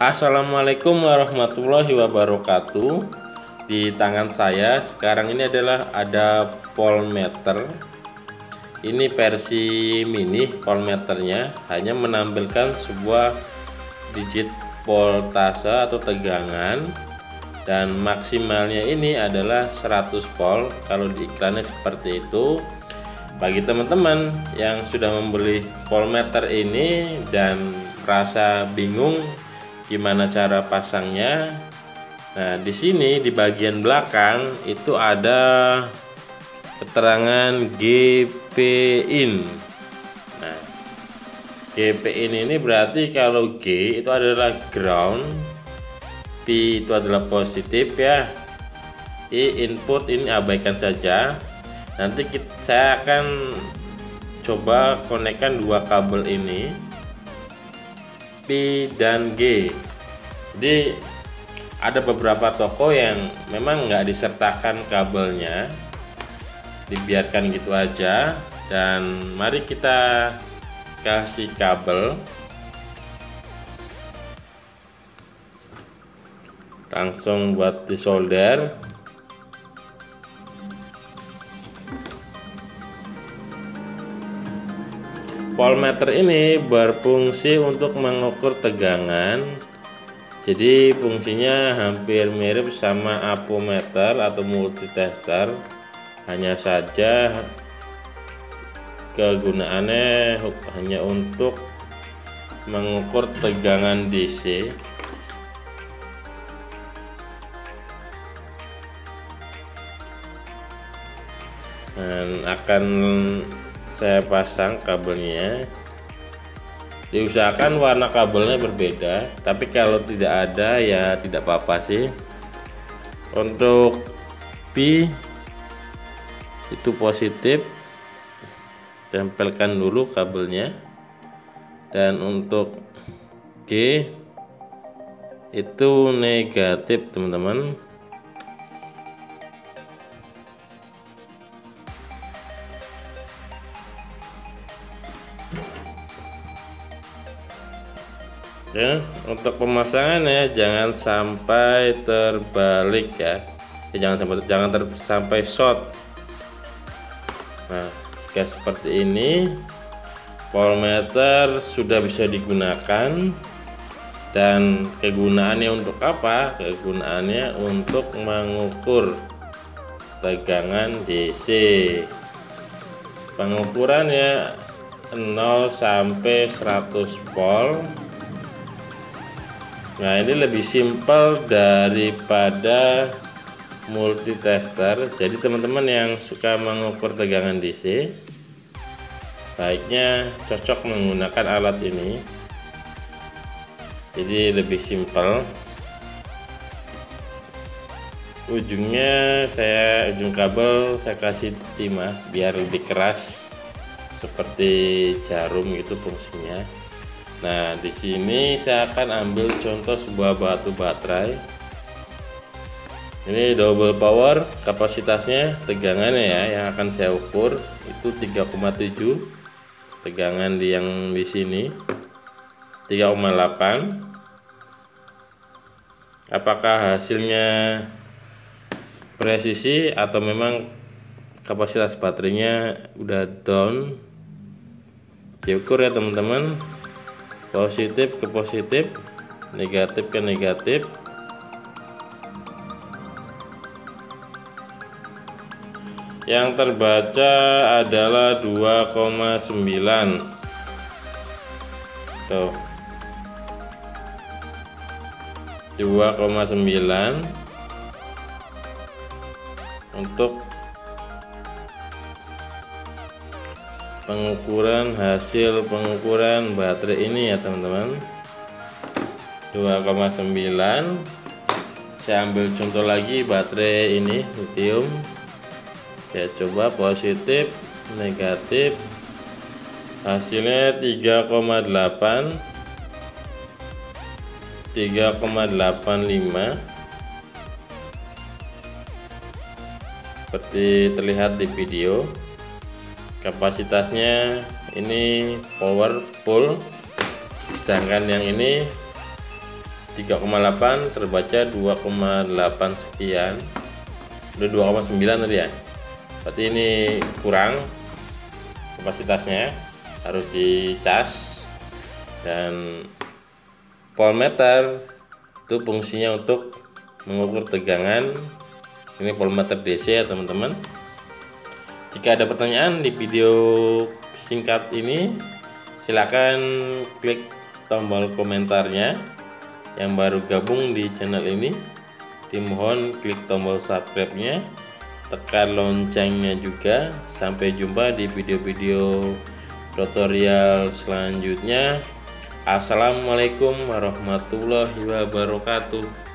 Assalamualaikum warahmatullahi wabarakatuh. Di tangan saya sekarang ini ada voltmeter. Ini versi mini voltmeternya, hanya menampilkan sebuah digit voltase atau tegangan, dan maksimalnya ini adalah 100 volt. Kalau di iklannya seperti itu. Bagi teman-teman yang sudah membeli voltmeter ini dan merasa bingung gimana cara pasangnya, nah di sini di bagian belakang itu ada keterangan GP in. Nah, GP in ini berarti kalau G itu adalah ground, P itu adalah positif ya, I input, ini abaikan saja. Nanti saya akan coba konekkan dua kabel ini, P dan G. Jadi ada beberapa toko yang memang nggak disertakan kabelnya, dibiarkan gitu aja. Dan mari kita kasih kabel, langsung buat disolder. Voltmeter ini berfungsi untuk mengukur tegangan. Jadi fungsinya hampir mirip sama ampometer atau multitester. Hanya saja kegunaannya hanya untuk mengukur tegangan DC. Dan akan saya pasang kabelnya. Diusahakan warna kabelnya berbeda, tapi kalau tidak ada ya tidak apa-apa sih. Untuk P itu positif, tempelkan dulu kabelnya. Dan untuk G itu negatif, teman-teman. Ya, untuk pemasangannya jangan sampai terbalik ya. Jangan sampai short. Nah, jika seperti ini, voltmeter sudah bisa digunakan. Dan kegunaannya untuk apa? Kegunaannya untuk mengukur tegangan DC. Pengukurannya 0 sampai 100 volt. Nah, ini lebih simpel daripada multitester. Jadi teman-teman yang suka mengukur tegangan DC, baiknya cocok menggunakan alat ini. Jadi lebih simpel. Ujung kabel saya kasih timah biar lebih keras, seperti jarum gitu fungsinya. Nah, di sini saya akan ambil contoh sebuah batu baterai. Ini double power, kapasitasnya, tegangannya ya yang akan saya ukur itu 3,7. Tegangan yang di sini 3,8. Apakah hasilnya presisi atau memang kapasitas baterainya udah down? Diukur ya teman-teman. Positif ke positif, negatif ke negatif. Yang terbaca adalah 2,9. Tuh, 2,9 untuk hasil pengukuran baterai ini ya teman-teman. 2,9. Saya ambil contoh lagi baterai ini lithium. Saya coba positif, negatif. Hasilnya 3,8, 3,85 seperti terlihat di video. Kapasitasnya ini power full, sedangkan yang ini 3,8 terbaca 2,8 sekian, udah 2,9 tadi ya. Berarti ini kurang kapasitasnya, harus dicas. Dan voltmeter itu fungsinya untuk mengukur tegangan. Ini voltmeter DC ya teman-teman. Jika ada pertanyaan di video singkat ini, silakan klik tombol komentarnya. Yang baru gabung di channel ini, dimohon klik tombol subscribe-nya, tekan loncengnya juga. Sampai jumpa di video-video tutorial selanjutnya. Assalamualaikum warahmatullahi wabarakatuh.